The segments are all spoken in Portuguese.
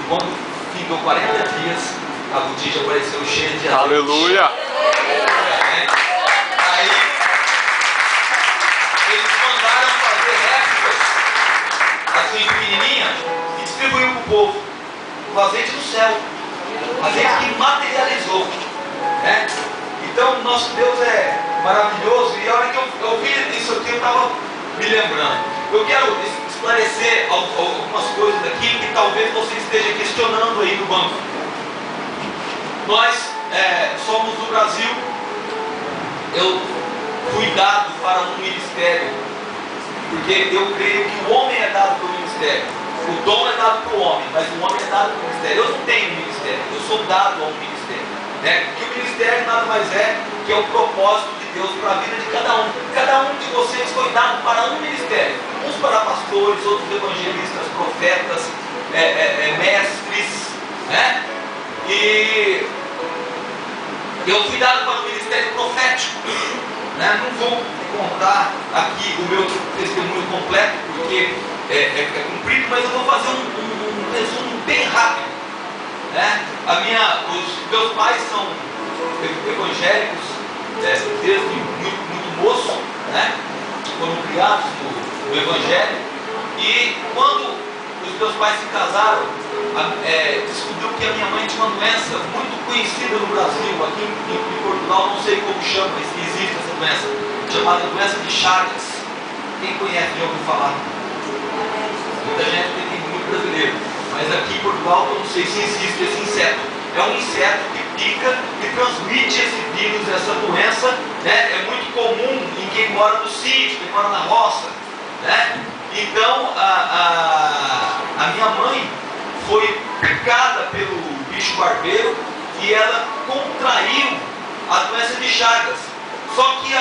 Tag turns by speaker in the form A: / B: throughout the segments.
A: quando findou 40 dias, a botija apareceu cheia de azeite.
B: Aleluia!
A: Aí eles mandaram fazer réplicas assim pequenininha e distribuiu para o povo o azeite do céu, o azeite que materializou, né? Então nosso Deus é maravilhoso. E a hora que eu ouvi isso aqui, eu estava me lembrando. Eu quero esclarecer algumas coisas aqui que talvez você esteja questionando aí no banco. Nós somos do Brasil. Eu fui dado para um ministério, porque eu creio que o homem é dado para o ministério. O dom é dado para o homem, mas o homem é dado para o ministério. Eu não tenho ministério, eu sou dado a um ministério, né? Que o ministério nada mais é que é o propósito de Deus para a vida de cada um. Cada um de vocês foi dado para um ministério. Uns para pastores, outros evangelistas, profetas, mestres, né? E eu fui dado para o ministério profético, né? Não vou contar aqui o meu testemunho completo, porque é comprido, mas eu vou fazer um resumo bem rápido, né? Os meus pais são evangélicos, desde muito moço, né? Foram criados no Evangelho. E quando os meus pais se casaram, descobriu que a minha mãe tinha uma doença muito conhecida no Brasil, aqui em Portugal, não sei como chama, mas existe essa doença, chamada doença de Chagas. Quem conhece, já ouviu falar? Muita gente, tem muito brasileiro, mas aqui em Portugal eu não sei se existe esse inseto. É um inseto que pica e transmite esse vírus, essa doença, né? É muito comum em quem mora no sítio, quem mora na roça, né? Então a minha mãe foi picada pelo bicho barbeiro e ela contraiu a doença de Chagas. Só que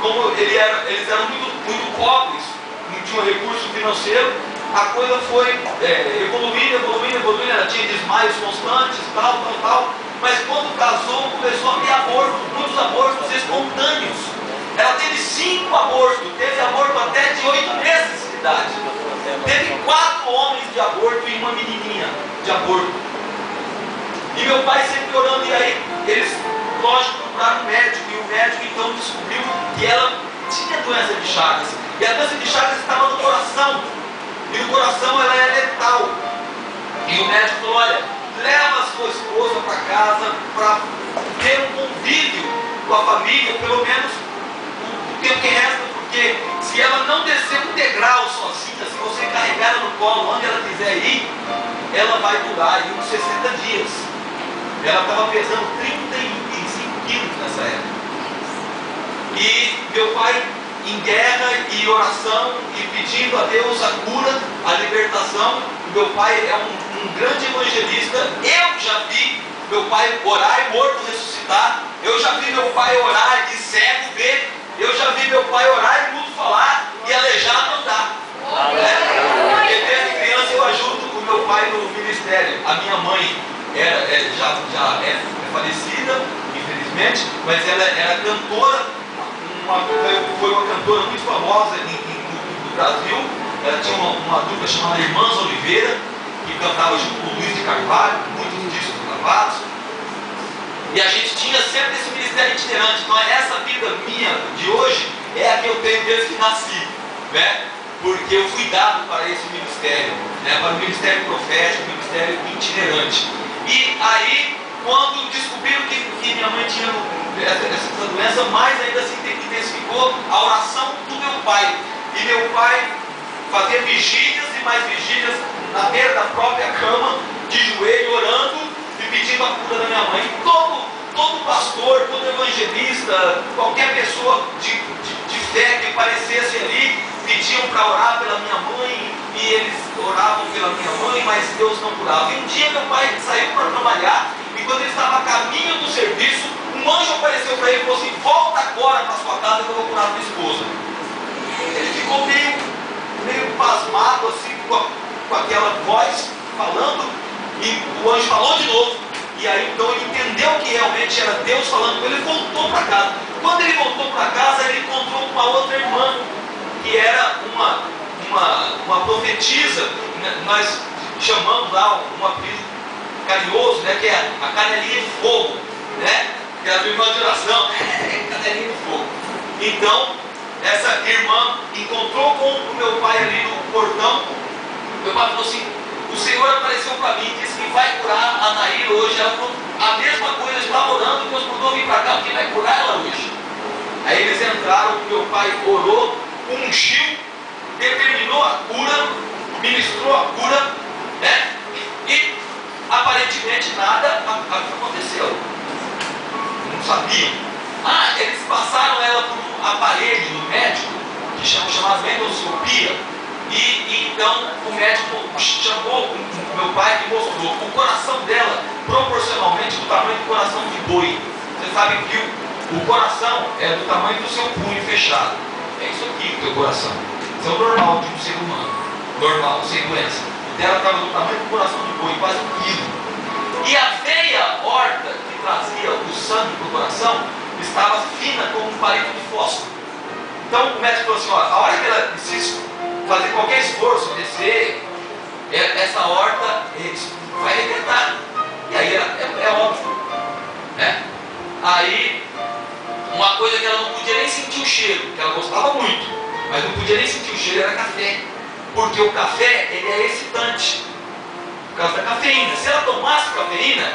A: como eles eram muito pobres, não tinham recurso financeiro, a coisa foi evoluindo, ela tinha desmaios constantes, tal, mas quando casou, começou a ter aborto, muitos abortos espontâneos. Ela teve 5 abortos, teve aborto até de 8 meses de idade. Teve 4 homens de aborto e uma menininha de aborto. E meu pai sempre orando, e aí eles, lógico, procuraram um médico, e o médico então descobriu que ela tinha doença de Chagas. E a doença de Chagas estava no coração. E no coração ela é letal. E o médico falou: olha, leva a sua esposa para casa para ter um convívio com a família, pelo menos o tempo que resta, porque se ela não descer um degrau sozinha, se você carregar ela no colo onde ela quiser ir, ela vai durar aí uns 60 dias. Ela estava pesando 35 quilos nessa época. E meu pai, em guerra e oração e pedindo a Deus a cura, a libertação. Meu pai é um grande evangelista. Eu já vi meu pai orar e morto ressuscitar. Eu já vi meu pai orar e cego ver. Eu já vi meu pai orar e mudo falar e aleijado andar. Porque desde criança eu ajudo o meu pai no ministério. A minha mãe já é falecida, infelizmente, mas ela era cantora. Foi uma cantora muito famosa no Brasil. Ela tinha uma dupla chamada Irmãs Oliveira, que cantava junto com o Luiz de Carvalho, muitos discos gravados. E a gente tinha sempre esse ministério itinerante. Então essa vida minha de hoje é a que eu tenho desde que nasci, né? Porque eu fui dado para esse ministério, né? Para o ministério profético, o ministério itinerante. E aí, quando descobriram que minha mãe tinha essa doença, mais ainda se intensificou a oração do meu pai. E meu pai fazia vigílias e mais vigílias na beira da própria cama, de joelho, orando e pedindo a cura da minha mãe. Todo pastor, todo evangelista, qualquer pessoa de fé que aparecesse ali, pediam para orar pela minha mãe, e eles oravam pela minha mãe, mas Deus não curava. E um dia meu pai saiu para trabalhar, e quando ele estava a caminho do serviço, um anjo apareceu para ele e falou assim: volta agora para sua casa que eu vou curar a tua esposa. Ele ficou meio pasmado assim, com aquela voz falando, e o anjo falou de novo. E aí então ele entendeu que realmente era Deus falando com ele, e voltou para casa. Quando ele voltou para casa, ele encontrou uma outra irmã, que era uma profetisa. Nós chamamos lá um apelido carinhoso, né, que é a canelinha de fogo, né, que é a irmã de oração, canelinha de fogo. Então, essa irmã encontrou com o meu pai ali no portão. Meu pai falou assim: o Senhor apareceu para mim e disse que vai curar a Nair hoje. Ela falou a mesma coisa, estava orando, Deus mandou vir para cá porque vai curar ela hoje. Aí eles entraram, meu pai orou, ungiu, determinou a cura, ministrou a cura, né? E aparentemente nada aconteceu. Não sabiam. Eles passaram ela por um aparelho do médico que chamava endoscopia. E então o médico chamou o meu pai e mostrou o coração dela proporcionalmente do tamanho do coração de boi. Você sabe que o coração é do tamanho do seu punho fechado. É isso aqui o teu coração. Isso é o normal de um ser humano. Normal, sem doença. O dela estava do tamanho do coração de boi, quase 1 quilo. E a veia aorta que trazia o sangue para o coração estava fina como um palito de fósforo. Então o médico falou assim: ó, a hora que ela precisa fazer qualquer esforço, descer, essa aorta vai arrebentar. E aí é óbvio, né? Aí, uma coisa que ela não podia nem sentir o cheiro, que ela gostava muito, mas não podia nem sentir o cheiro, era café. Porque o café, ele é excitante, por causa da cafeína. Se ela tomasse cafeína,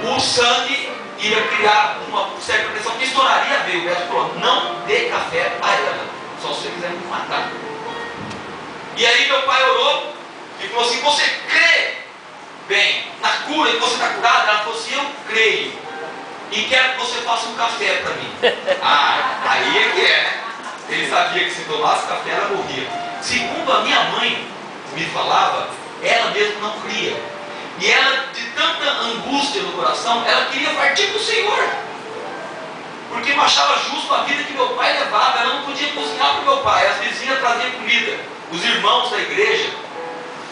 A: o sangue ia criar uma certa pressão que estouraria a veia. O médico falou: não dê café a ela, só se você quiser me matar. E aí meu pai orou e falou assim: você crê bem na cura, que você está curada? Ela falou assim: eu creio e quero que você faça um café para mim. Aí é que é, né? Ele sabia que se tomasse café ela morria. Segundo a minha mãe me falava, ela mesma não cria. E ela, de tanta angústia no coração, ela queria partir para o Senhor, porque não achava justo a vida que meu pai levava. Ela não podia cozinhar para o meu pai, as vizinhas traziam comida, os irmãos da igreja.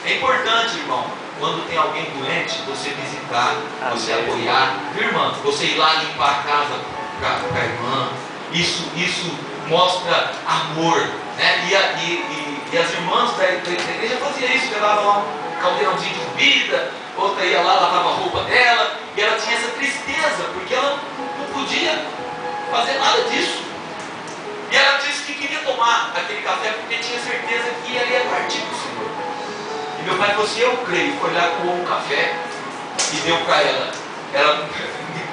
A: É importante, irmão, quando tem alguém doente, você visitar, você apoiar, irmã, você ir lá limpar a casa para a irmã. Isso mostra amor, né? E as irmãs da igreja faziam isso, levavam lá um caldeirãozinho de comida, outra ia lá, lavava a roupa dela, e ela tinha essa tristeza, porque ela não podia fazer nada disso. E ela disse que queria tomar aquele café porque tinha certeza que ela ia partir para o Senhor. E meu pai falou assim: eu creio. Foi lá, coou um café e deu para ela. Ela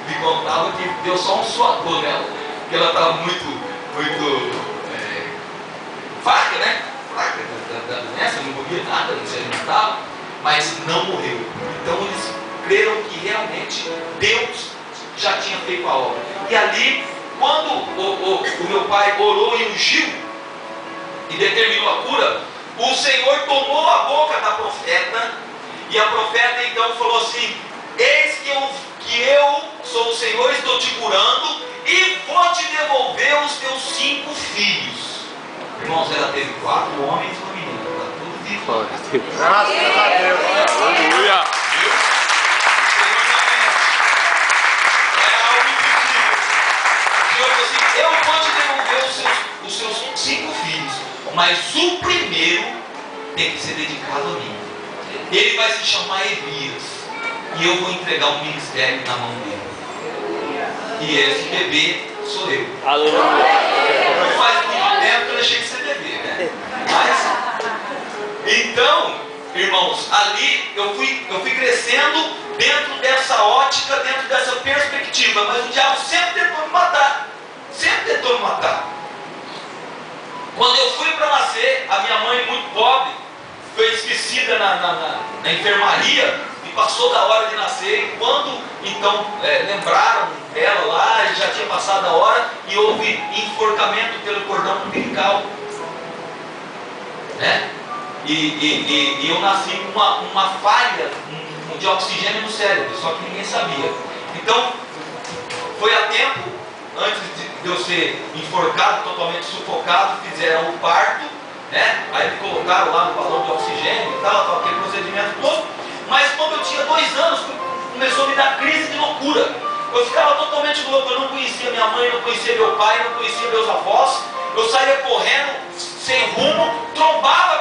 A: me contava que deu só um suador nela, porque ela estava muito fraca, né? Fraca da doença, não comia nada, não se alimentava, mas não morreu. Então eles creram que realmente Deus já tinha feito a obra. E ali, quando o meu pai orou e ungiu e determinou a cura, o Senhor tomou a boca da profeta, e a profeta então falou assim: eis que eu sou o Senhor, estou te curando e vou te devolver os teus 5 filhos. Irmãos, ela teve 4 homens e uma menina, está tudo vivo.
B: Graças a Deus. Aleluia.
A: Eu vou te devolver os seus 5 filhos, mas o primeiro tem que ser dedicado a mim. Ele vai se chamar Elias, e eu vou entregar o ministério na mão dele. E esse bebê sou eu.
B: Aleluia.
A: Não faz muito tempo que eu deixei de ser bebê, né? Mas, então, irmãos, ali eu fui crescendo dentro dessa ótica, dentro dessa perspectiva, mas o diabo sempre tentou me matar. Sempre tentou me matar. Quando eu fui para nascer, a minha mãe, muito pobre, foi esquecida na enfermaria e passou da hora de nascer. E quando então lembraram dela lá, já tinha passado a hora e houve enforcamento pelo cordão umbilical, né? E eu nasci com uma falha de oxigênio no cérebro, só que ninguém sabia. Então, foi a tempo, antes de eu ser enforcado, totalmente sufocado, fizeram o parto, né? Aí me colocaram lá no balão de oxigênio e tal, aquele procedimento todo. Mas quando eu tinha 2 anos, começou a me dar crise de loucura. Eu ficava totalmente louco, eu não conhecia minha mãe, não conhecia meu pai, não conhecia meus avós. Eu saía correndo, sem rumo, trombava